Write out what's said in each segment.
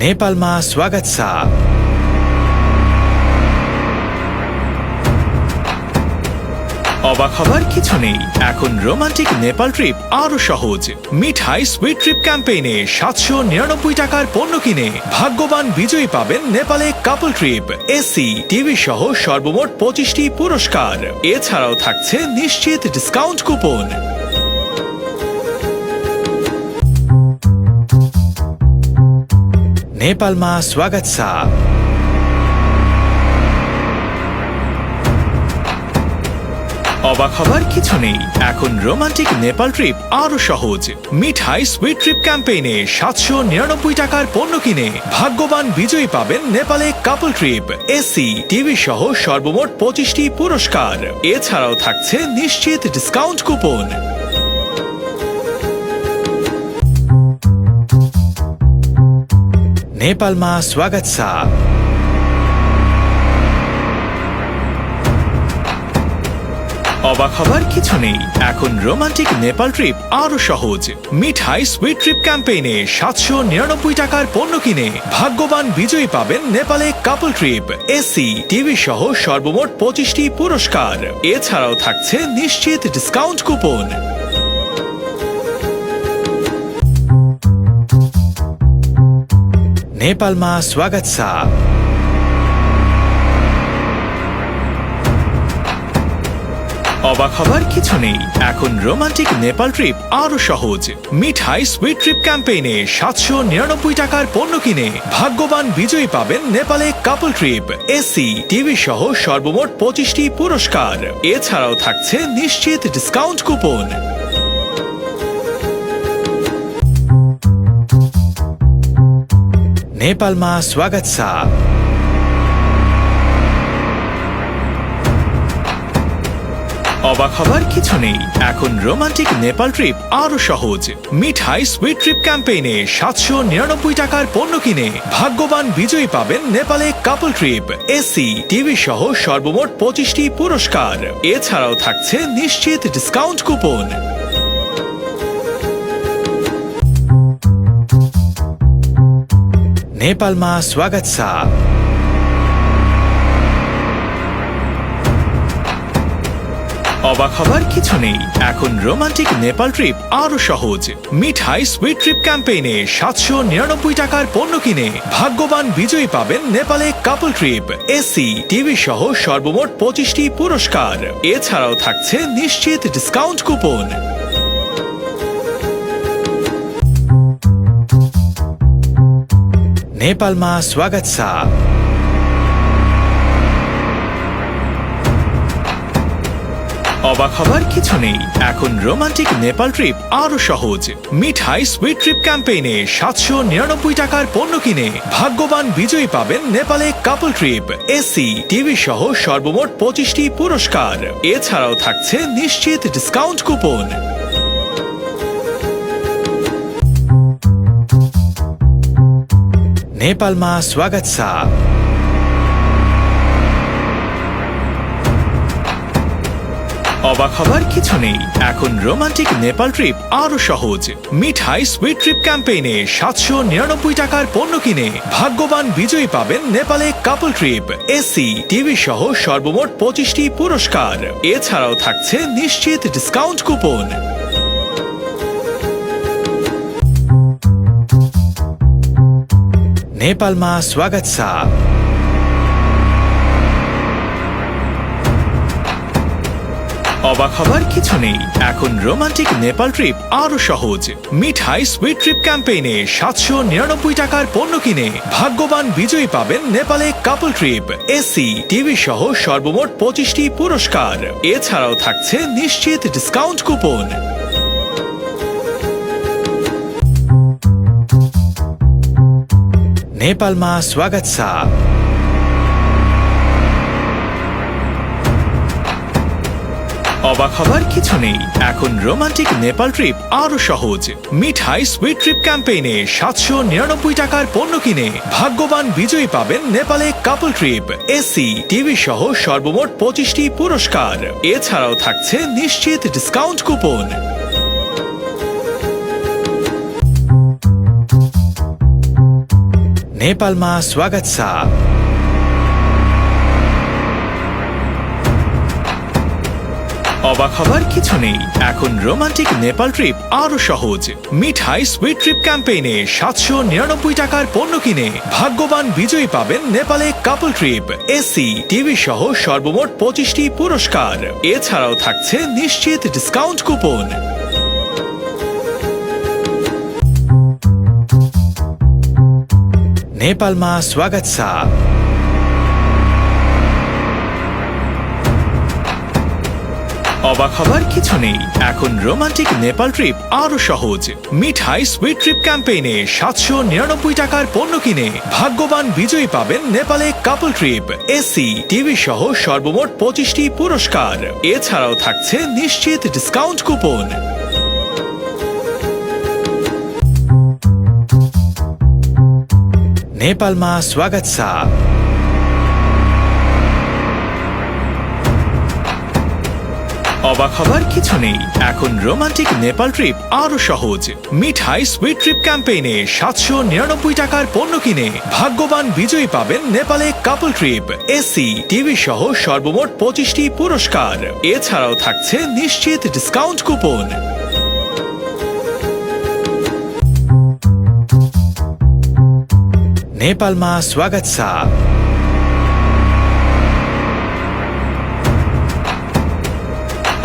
नेपालमा स्वागत छ। অবাক হবার কিছু নেই, এখন রোমান্টিক নেপাল ট্রিপ আরো সহজ। মিঠাই সুইট ট্রিপ ক্যাম্পেইনে 799 টাকার পণ্য কিনে ভাগ্যবান বিজয়ী পাবেন নেপালে কাপল ট্রিপ, এসি, টিভি সহ সর্বমোট 25টি পুরস্কার। এছাড়াও থাকছে নিশ্চিত ডিসকাউন্ট কুপন। नेपालमा स्वागत छ। অবাক হবার কিছু নেই, এখন রোমান্টিক নেপাল ট্রিপ আরো সহজ। মিঠাই সুইট ট্রিপ ক্যাম্পেইনে 799 টাকার পণ্য কিনে ভাগ্যবান বিজয়ী পাবেন নেপালে কাপল ট্রিপ, এসি, টিভি সহ সর্বমোট 25টি পুরস্কার। এছাড়াও থাকছে নিশ্চিত ডিসকাউন্ট কুপন। नेपालमा स्वागत छ। অবাক হবার কিছু নেই, এখন রোমান্টিক নেপাল ট্রিপ আরো সহজ। মিঠাই সুইট ট্রিপ ক্যাম্পেইনে 799 টাকার পণ্য কিনে ভাগ্যবান বিজয়ী পাবেন নেপালে কাপল ট্রিপ, এসি, টিভি সহ সর্বমোট 25টি পুরস্কার। এছাড়াও থাকছে নিশ্চিত ডিসকাউন্ট কুপন। नेपालमा स्वागत छ। অবাক হবার কিছু নেই, এখন রোমান্টিক নেপাল ট্রিপ আরো সহজ। মিঠাই সুইট ট্রিপ ক্যাম্পেইনে 799 টাকার পণ্য কিনে ভাগ্যবান বিজয়ী পাবেন নেপালে কাপল ট্রিপ, এসি, টিভি সহ সর্বমোট 25টি পুরস্কার। এছাড়াও থাকছে নিশ্চিত ডিসকাউন্ট কুপন। नेपालमा स्वागत छ। অবাক হবার কিছু নেই, এখন রোমান্টিক নেপাল ট্রিপ আরো সহজ। মিঠাই সুইট ট্রিপ ক্যাম্পেইনে 799 টাকার পণ্য কিনে ভাগ্যবান বিজয়ী পাবেন নেপালে কাপল ট্রিপ, এসি, টিভি সহ সর্বমোট 25টি পুরস্কার। এছাড়াও থাকছে নিশ্চিত ডিসকাউন্ট কুপন। नेपालमा स्वागत छ। অবাক হবার কিছু নেই, এখন রোমান্টিক নেপাল ট্রিপ আরো সহজ। মিঠাই সুইট ট্রিপ ক্যাম্পেইনে 799 টাকার পণ্য কিনে ভাগ্যবান বিজয়ী পাবেন নেপালে কাপল ট্রিপ, এসি, টিভি সহ সর্বমোট 25টি পুরস্কার। এছাড়াও থাকছে নিশ্চিত ডিসকাউন্ট কুপন। नेपालमा स्वागत छ। অবাক হবার কিছু নেই, এখন রোমান্টিক নেপাল ট্রিপ আরো সহজ। মিঠাই সুইট ট্রিপ ক্যাম্পেইনে 799 টাকার পণ্য কিনে ভাগ্যবান বিজয়ী পাবেন নেপালে কাপল ট্রিপ, এসি, টিভি সহ সর্বমোট 25টি পুরস্কার। এছাড়াও থাকছে নিশ্চিত ডিসকাউন্ট কুপন। नेपालमा स्वागत छ। অবাক হবার কিছু নেই, এখন রোমান্টিক নেপাল ট্রিপ আরো সহজ। মিঠাই সুইট ট্রিপ ক্যাম্পেইনে 799 টাকার পণ্য কিনে ভাগ্যবান বিজয়ী পাবেন নেপালে কাপল ট্রিপ, এসি, টিভি সহ সর্বমোট 25টি পুরস্কার। এছাড়াও থাকছে নিশ্চিত ডিসকাউন্ট কুপন। नेपालमा स्वागत छ। অবাক হবার কিছু নেই, এখন রোমান্টিক নেপাল ট্রিপ আরো সহজ। মিঠাই সুইট ট্রিপ ক্যাম্পেইনে 799 টাকার পণ্য কিনে ভাগ্যবান বিজয়ী পাবেন নেপালে কাপল ট্রিপ, এসি, টিভি সহ সর্বমোট 25টি পুরস্কার। এছাড়াও থাকছে নিশ্চিত ডিসকাউন্ট কুপন। नेपालमा स्वागत छ। অবাক হবার কিছু নেই, এখন রোমান্টিক নেপাল ট্রিপ আরো সহজ। মিঠাই সুইট ট্রিপ ক্যাম্পেইনে 799 টাকার পণ্য কিনে ভাগ্যবান বিজয়ী পাবেন নেপালে কাপল ট্রিপ, এসি, টিভি সহ সর্বমোট 25টি পুরস্কার। এছাড়াও থাকছে নিশ্চিত ডিসকাউন্ট কুপন। नेपालमा स्वागत छ। অবাক হবার কিছু নেই, এখন রোমান্টিক নেপাল ট্রিপ আরো সহজ। মিঠাই সুইট ট্রিপ ক্যাম্পেইনে 799 টাকার পণ্য কিনে ভাগ্যবান বিজয়ী পাবেন নেপালে কাপল ট্রিপ, এসি, টিভি সহ সর্বমোট 25টি পুরস্কার। এছাড়াও থাকছে নিশ্চিত ডিসকাউন্ট কুপন। नेपालमा स्वागत छ। অবাক হবার কিছু নেই, এখন রোমান্টিক নেপাল ট্রিপ আরো সহজ। মিঠাই সুইট ট্রিপ ক্যাম্পেইনে 799 টাকার পণ্য কিনে ভাগ্যবান বিজয়ী পাবেন নেপালে কাপল ট্রিপ, এসি, টিভি সহ সর্বমোট 25টি পুরস্কার। এছাড়াও থাকছে নিশ্চিত ডিসকাউন্ট কুপন। नेपालमा स्वागत छ। অবাক হবার কিছু নেই, এখন রোমান্টিক নেপাল ট্রিপ আরো সহজ। মিঠাই সুইট ট্রিপ ক্যাম্পেইনে 799 টাকার পণ্য কিনে ভাগ্যবান বিজয়ী পাবেন নেপালে কাপল ট্রিপ, এসি, টিভি সহ সর্বমোট 25টি পুরস্কার। এছাড়াও থাকছে নিশ্চিত ডিসকাউন্ট কুপন। नेपालमा स्वागत छ।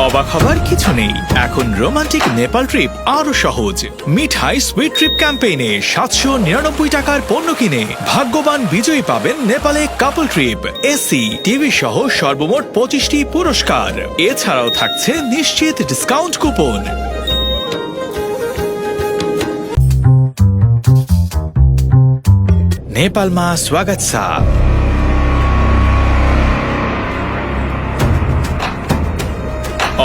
অবাক হবার কিছু নেই, এখন রোমান্টিক নেপাল ট্রিপ আরো সহজ। মিঠাই সুইট ট্রিপ ক্যাম্পেইনে 799 টাকার পণ্য কিনে ভাগ্যবান বিজয়ী পাবেন নেপালে কাপল ট্রিপ, এসি, টিভি সহ সর্বমোট 25টি পুরস্কার। এছাড়াও থাকছে নিশ্চিত ডিসকাউন্ট কুপন। नेपालमा स्वागत छ।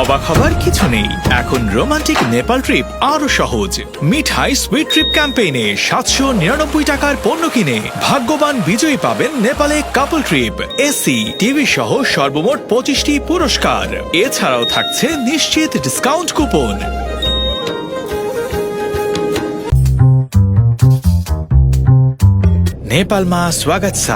অবাক হবার কিছু নেই, এখন রোমান্টিক নেপাল ট্রিপ আরো সহজ। মিঠাই সুইট ট্রিপ ক্যাম্পেইনে 799 টাকার পণ্য কিনে ভাগ্যবান বিজয়ী পাবেন নেপালে কাপল ট্রিপ, এসি, টিভি সহ সর্বমোট 25টি পুরস্কার। এছাড়াও থাকছে নিশ্চিত ডিসকাউন্ট কুপন। नेपालमा स्वागत छ।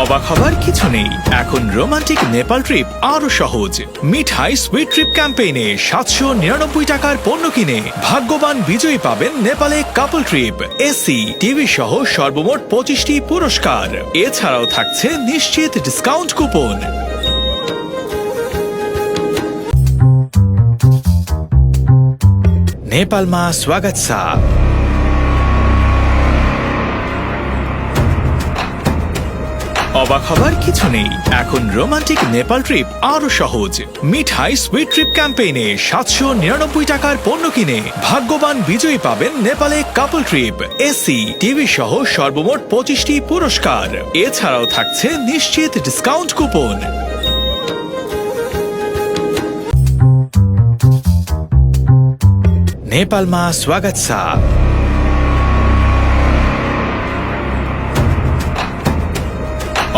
অবাক হবার কিছু নেই, এখন রোমান্টিক নেপাল ট্রিপ আরো সহজ। মিঠাই সুইট ট্রিপ ক্যাম্পেইনে 799 টাকার পণ্য কিনে ভাগ্যবান বিজয়ী পাবেন নেপালে কাপল ট্রিপ, এসি, টিভি সহ সর্বমোট 25টি পুরস্কার। এছাড়াও থাকছে নিশ্চিত ডিসকাউন্ট কুপন। नेपालमा स्वागत छ। অবাক হবার কিছু নেই, এখন রোমান্টিক নেপাল ট্রিপ আরো সহজ। মিঠাই সুইট ট্রিপ ক্যাম্পেইনে 799 টাকার পণ্য কিনে ভাগ্যবান বিজয়ী পাবেন নেপালে কাপল ট্রিপ, এসি, টিভি সহ সর্বমোট 25টি পুরস্কার। এছাড়াও থাকছে নিশ্চিত ডিসকাউন্ট কুপন। नेपालमा स्वागत छ।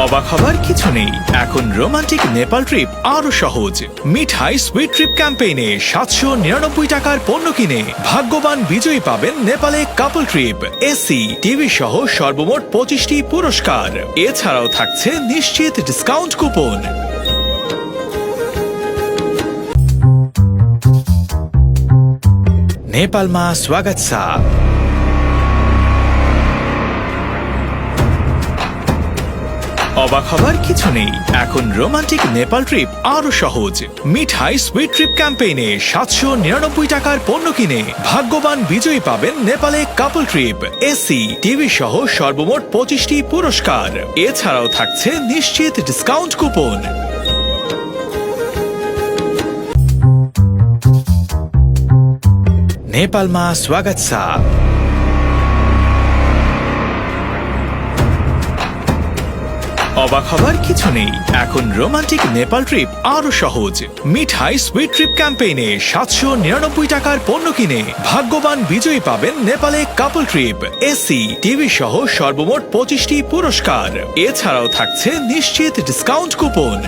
অবাক হবার কিছু নেই, এখন রোমান্টিক নেপাল ট্রিপ আরো সহজ। মিঠাই সুইট ট্রিপ ক্যাম্পেইনে 799 টাকার পণ্য কিনে ভাগ্যবান বিজয়ী পাবেন নেপালে কাপল ট্রিপ, এসি, টিভি সহ সর্বমোট 25টি পুরস্কার। এছাড়াও থাকছে নিশ্চিত ডিসকাউন্ট কুপন। नेपालमा स्वागत छ। অবাক হবার কিছু নেই, এখন রোমান্টিক নেপাল ট্রিপ আরো সহজ। মিঠাই সুইট ট্রিপ ক্যাম্পেইনে 799 টাকার পণ্য কিনে ভাগ্যবান বিজয়ী পাবেন নেপালে কাপল ট্রিপ, এসি, টিভি সহ সর্বমোট 25টি পুরস্কার। এছাড়াও থাকছে নিশ্চিত ডিসকাউন্ট কুপন। नेपालमा स्वागत छ। অবাক হবার কিছু নেই, এখন রোমান্টিক নেপাল ট্রিপ আরো সহজ। মিঠাই সুইট ট্রিপ ক্যাম্পেইনে 799 টাকার পণ্য কিনে ভাগ্যবান বিজয়ী পাবেন নেপালে কাপল ট্রিপ, এসি, টিভি সহ সর্বমোট 25টি পুরস্কার। এছাড়াও থাকছে নিশ্চিত ডিসকাউন্ট কুপন।